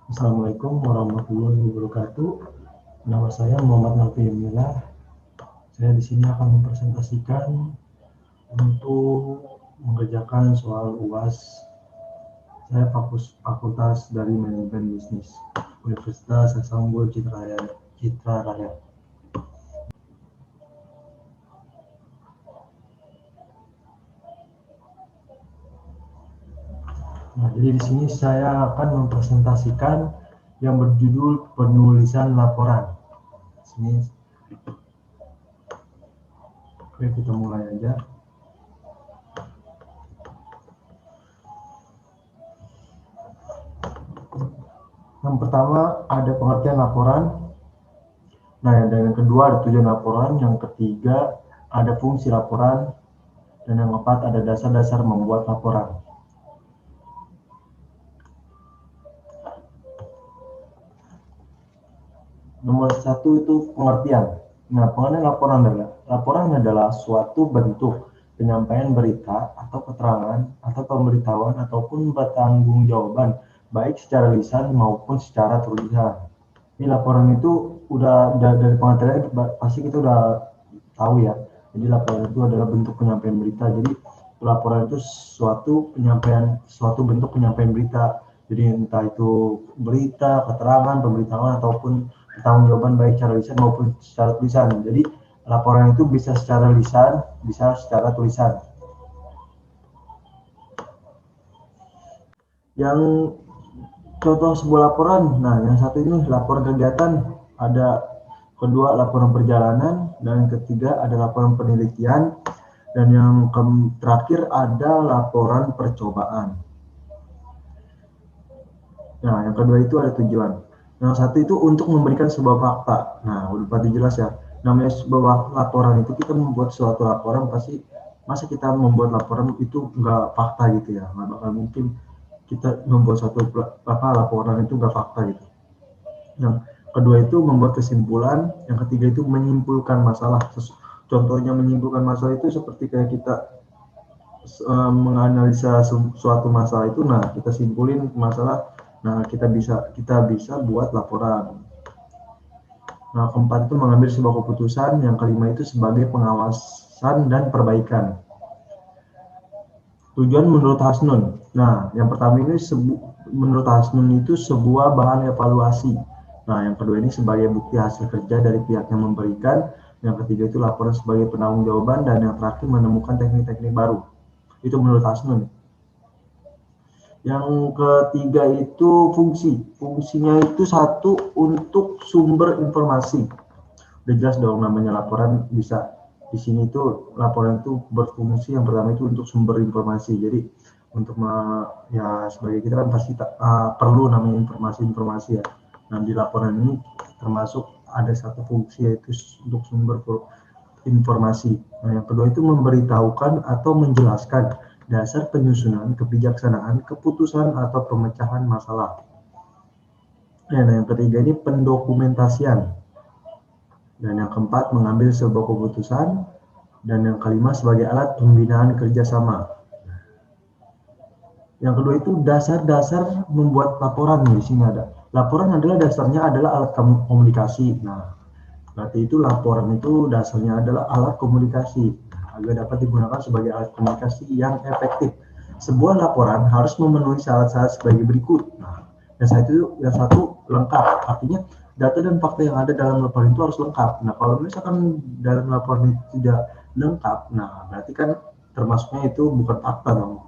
Assalamualaikum warahmatullahi wabarakatuh. Nama saya Muhammad Nafi Emilah. Saya di sini akan mempresentasikan untuk mengerjakan soal UAS. Saya fakultas dari manajemen bisnis Universitas Hasanuddin Citra Raya. Nah, jadi di sini saya akan mempresentasikan yang berjudul penulisan laporan. Sini, oke, kita mulai aja. Yang pertama ada pengertian laporan. Nah, yang kedua ada tujuan laporan. Yang ketiga ada fungsi laporan. Dan yang keempat ada dasar-dasar membuat laporan. Nomor satu itu pengertian. Nah, pengertian laporan adalah suatu bentuk penyampaian berita atau keterangan atau pemberitahuan ataupun pertanggungjawaban baik secara lisan maupun secara tulisan. Ini laporan itu dari pengertiannya pasti kita udah tahu ya. Jadi laporan itu adalah bentuk penyampaian berita. Jadi laporan itu suatu bentuk penyampaian berita. Jadi entah itu berita, keterangan, pemberitahuan ataupun pertanggungjawaban baik secara lisan maupun secara tulisan. Jadi laporan itu bisa secara lisan, bisa secara tulisan. Yang contoh sebuah laporan, nah yang satu ini laporan kegiatan, ada kedua laporan perjalanan, dan yang ketiga ada laporan penelitian, dan yang terakhir ada laporan percobaan. Nah, yang kedua itu ada tujuan. Yang satu itu untuk memberikan sebuah fakta. Nah, udah pasti jelas ya. Namanya sebuah laporan itu kita membuat suatu laporan pasti masa kita membuat laporan itu nggak fakta gitu ya, nggak bakal mungkin kita membuat suatu laporan itu nggak fakta gitu. Yang kedua itu membuat kesimpulan, yang ketiga itu menyimpulkan masalah. Contohnya menyimpulkan masalah itu seperti kayak kita menganalisa suatu masalah itu, nah kita simpulin masalah, nah kita bisa buat laporan. Nah, keempat itu mengambil sebuah keputusan, yang kelima itu sebagai pengawasan dan perbaikan. Tujuan menurut Hasnun. Nah, yang pertama ini menurut Hasnun itu sebuah bahan evaluasi. Nah, yang kedua ini sebagai bukti hasil kerja dari pihak yang memberikan. Yang ketiga itu laporan sebagai penanggung-jawaban, dan yang terakhir menemukan teknik-teknik baru. Itu menurut Hasnun. Yang ketiga itu fungsi. Fungsinya itu satu, untuk sumber informasi. Udah jelas dong, namanya laporan bisa di sini itu laporan itu berfungsi yang pertama itu untuk sumber informasi. Jadi untuk ya sebagai kita kan pasti perlu namanya informasi-informasi ya. Nah, di laporan ini termasuk ada satu fungsi yaitu untuk sumber informasi. Nah, yang kedua itu memberitahukan atau menjelaskan dasar penyusunan, kebijaksanaan, keputusan atau pemecahan masalah. Nah, yang ketiga ini pendokumentasian. Dan yang keempat mengambil sebuah keputusan. Dan yang kelima sebagai alat pembinaan kerjasama. Yang kedua itu dasar-dasar membuat laporan. Di sini ada. Laporan adalah dasarnya adalah alat komunikasi. Nah, berarti itu laporan itu dasarnya adalah alat komunikasi agar dapat digunakan sebagai alat komunikasi yang efektif. Sebuah laporan harus memenuhi syarat-syarat sebagai berikut. Nah, yang satu lengkap, artinya data dan fakta yang ada dalam laporan itu harus lengkap. Nah, kalau misalkan dalam laporan itu tidak lengkap, nah berarti kan termasuknya itu bukan fakta dong.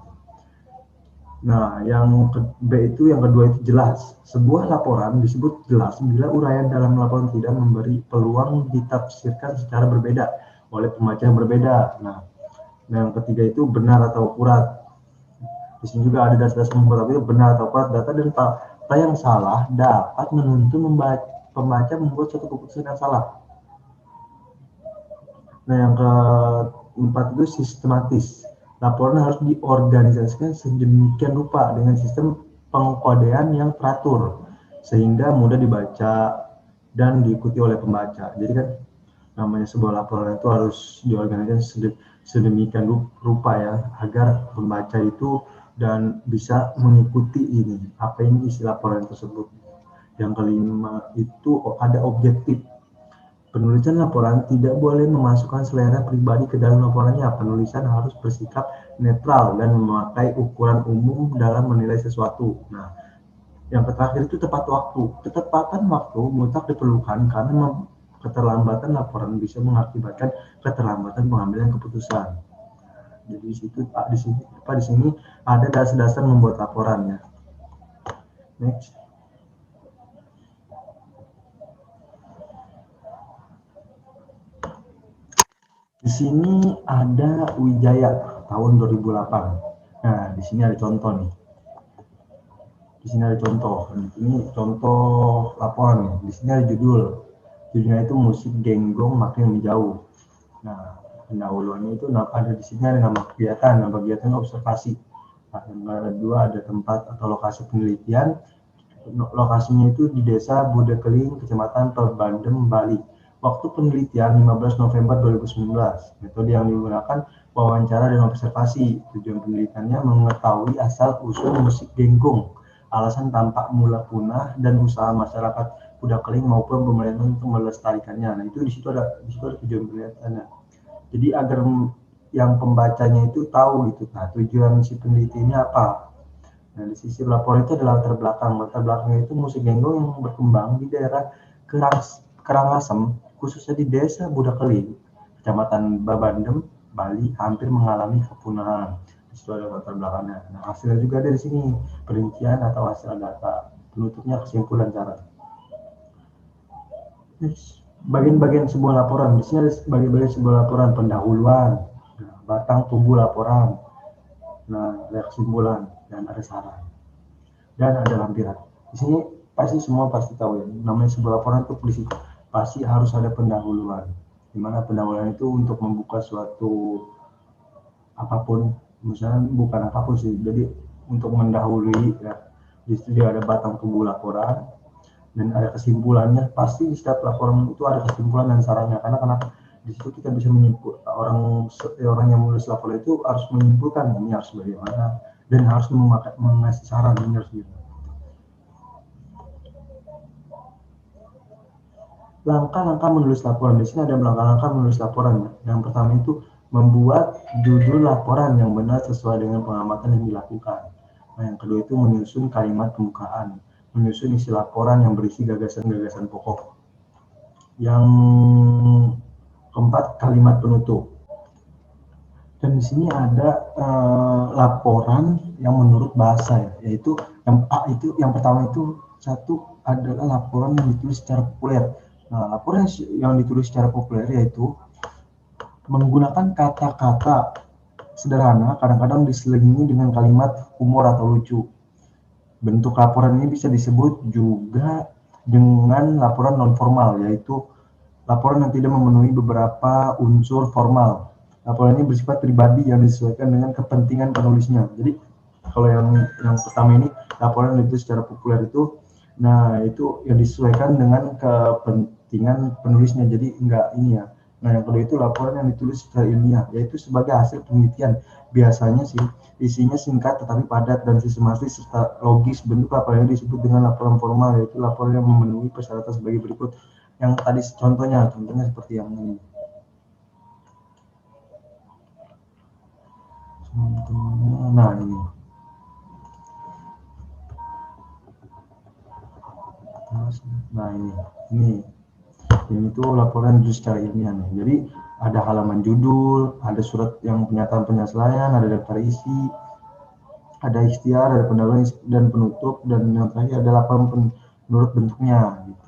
Nah, yang B itu yang kedua itu jelas. Sebuah laporan disebut jelas bila uraian dalam laporan tidak memberi peluang ditafsirkan secara berbeda oleh pembaca yang berbeda. Nah, yang ketiga itu benar atau akurat. Di sini juga ada dasar-dasar membuat itu benar atau akurat. Data dan fakta yang salah dapat menuntun pembaca membuat suatu keputusan yang salah. Nah, yang keempat itu sistematis. Laporan harus diorganisasikan sedemikian rupa dengan sistem pengkodean yang teratur sehingga mudah dibaca dan diikuti oleh pembaca. Jadi kan namanya sebuah laporan itu harus diorganisasikan sedemikian rupa ya agar pembaca itu dan bisa mengikuti ini apa ini isi laporan tersebut. Yang kelima itu ada objektif. Penulisan laporan tidak boleh memasukkan selera pribadi ke dalam laporannya. Penulisan harus bersikap netral dan memakai ukuran umum dalam menilai sesuatu. Nah, yang terakhir itu tepat waktu. Ketepatan waktu mutlak diperlukan karena keterlambatan laporan bisa mengakibatkan keterlambatan pengambilan keputusan. Jadi di sini ada dasar-dasar membuat laporannya. Next. Di sini ada Wijaya tahun 2008. Nah, di sini ada contoh nih. Di sini ada contoh. Ini contoh laporan nih. Di sini ada judul. Judulnya itu musik genggong makin menjauh. Nah, pendahuluannya itu ada di sini ada nama kegiatan, observasi. Nah, yang kedua ada tempat atau lokasi penelitian. Lokasinya itu di Desa Budekeling, Kecamatan Perbandem, Bali. Waktu penelitian 15 November 2019. Metode yang digunakan wawancara dan observasi. Tujuan penelitiannya mengetahui asal-usul musik genggong, alasan tampak mula punah, dan usaha masyarakat Budekeling maupun pemerintah untuk melestarikannya. Nah, itu di situ ada tujuan penelitiannya. Jadi agar yang pembacanya itu tahu gitu. Nah, tujuan si peneliti ini apa? Nah, di sisi lapor itu adalah latar belakang. Latar belakangnya itu musik genggong yang berkembang di daerah Karangasem, khususnya di Desa Budekeling, Kecamatan Babandem, Bali, hampir mengalami kepunahan. Di situ ada latar belakangnya. Nah, hasilnya juga ada di sini, perincian atau hasil data. Penutupnya kesimpulan cara. Bagian-bagian sebuah laporan. Di sini ada bagian-bagian sebuah laporan: pendahuluan, batang tubuh laporan, nah, ada kesimpulan, dan ada saran, dan ada lampiran. Di sini semua pasti tahu ya, namanya sebuah laporan itu pasti harus ada pendahuluan, dimana pendahuluan itu untuk membuka suatu apapun, misalnya bukan apapun sih, jadi untuk mendahului ya. Di situ ada batang tubuh laporan dan ada kesimpulannya. Pasti di setiap laporan itu ada kesimpulan dan sarannya, karena kenapa? Di situ kita bisa menyimpul, orang yang menulis laporan itu harus menyimpulkan ini harus bagaimana dan harus mengasih saran ini harus gitu. Langkah-langkah menulis laporan. Di sini ada langkah-langkah menulis laporan. Yang pertama itu membuat judul laporan yang benar sesuai dengan pengamatan yang dilakukan. Nah, yang kedua itu menyusun kalimat pembukaan, menyusun isi laporan yang berisi gagasan-gagasan pokok. Yang keempat, kalimat penutup. Dan di sini ada laporan yang menurut bahasa ya, yaitu yang pertama itu satu adalah laporan yang ditulis secara populer. Nah, laporan yang ditulis secara populer yaitu menggunakan kata-kata sederhana, kadang-kadang diselingi dengan kalimat humor atau lucu. Bentuk laporan ini bisa disebut juga dengan laporan non formal, yaitu laporan yang tidak memenuhi beberapa unsur formal. Laporan ini bersifat pribadi yang disesuaikan dengan kepentingan penulisnya. Jadi kalau yang pertama ini laporan yang ditulis secara populer itu, nah itu yang disesuaikan dengan kepentingan penulisnya. Jadi enggak ini ya. Nah, yang kedua itu laporan yang ditulis secara ilmiah, yaitu sebagai hasil penelitian. Biasanya sih isinya singkat tetapi padat dan sistematis serta logis. Bentuk laporan ini disebut dengan laporan formal, yaitu laporan yang memenuhi persyaratan sebagai berikut. Yang tadi contohnya seperti yang ini. Nah, ini. Nah, ini tuh laporan secara ilmiah nih. Jadi ada halaman judul, ada surat yang pernyataan penyesuaian, ada daftar isi, ada ikhtiar, ada pendahuluan dan penutup, dan yang terakhir ada laporan menurut bentuknya gitu.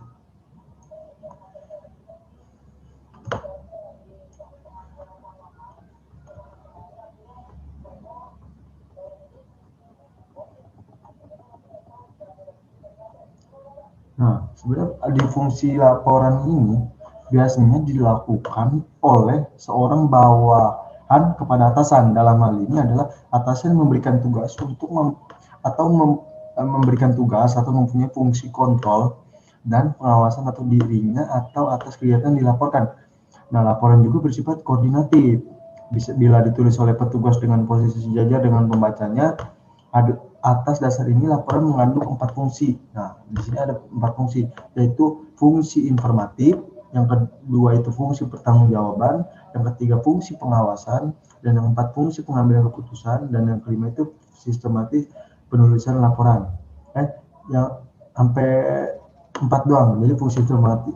Nah, sebenarnya di fungsi laporan ini biasanya dilakukan oleh seorang bawahan kepada atasan. Dalam hal ini adalah atasan memberikan tugas untuk memberikan tugas atau mempunyai fungsi kontrol dan pengawasan atau dirinya atau atas kegiatan yang dilaporkan. Nah, laporan juga bersifat koordinatif. Bila ditulis oleh petugas dengan posisi sejajar dengan pembacanya, atas dasar ini laporan mengandung 4 fungsi. Nah, di sini ada 4 fungsi, yaitu fungsi informatif, yang kedua itu fungsi pertanggungjawaban, yang ketiga fungsi pengawasan, dan yang keempat fungsi pengambilan keputusan, dan yang kelima itu sistematis penulisan laporan. Yang sampai 4 doang. Jadi fungsi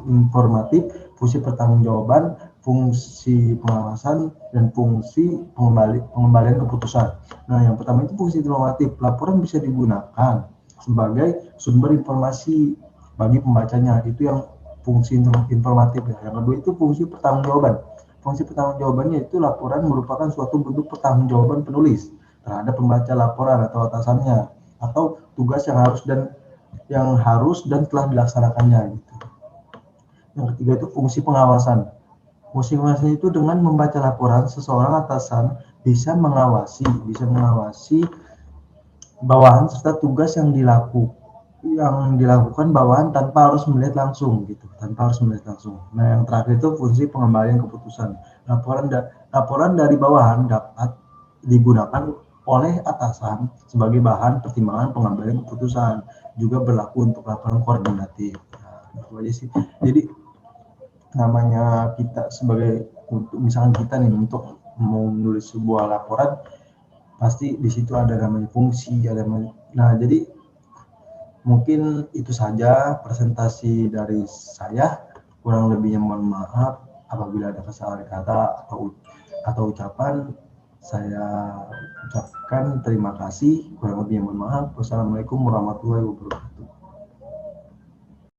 informatif, fungsi pertanggungjawaban, fungsi pengawasan, dan fungsi pengembalian keputusan. Nah, yang pertama itu fungsi informatif. Laporan bisa digunakan sebagai sumber informasi bagi pembacanya. Itu yang fungsi informatif. Yang kedua itu fungsi pertanggungjawaban. Fungsi pertanggungjawabannya itu laporan merupakan suatu bentuk pertanggungjawaban penulis terhadap pembaca laporan atau atasannya, atau tugas yang harus dan telah dilaksanakannya gitu. Yang ketiga itu fungsi pengawasan. Fungsi pengawasan itu dengan membaca laporan, seseorang atasan bisa mengawasi bawahan serta tugas yang dilakukan bawahan tanpa harus melihat langsung gitu, Nah, yang terakhir itu fungsi pengembalian keputusan. Laporan dari bawahan dapat digunakan oleh atasan sebagai bahan pertimbangan pengambilan keputusan, juga berlaku untuk laporan koordinatif. Nah, itu aja sih. Jadi namanya kita sebagai, untuk misalkan kita nih untuk mau menulis sebuah laporan, pasti di situ ada namanya fungsi, nah jadi mungkin itu saja presentasi dari saya. Kurang lebihnya mohon maaf apabila ada kesalahan kata atau ucapan. Saya ucapkan terima kasih. Kurang lebihnya mohon maaf. Wassalamualaikum warahmatullahi wabarakatuh.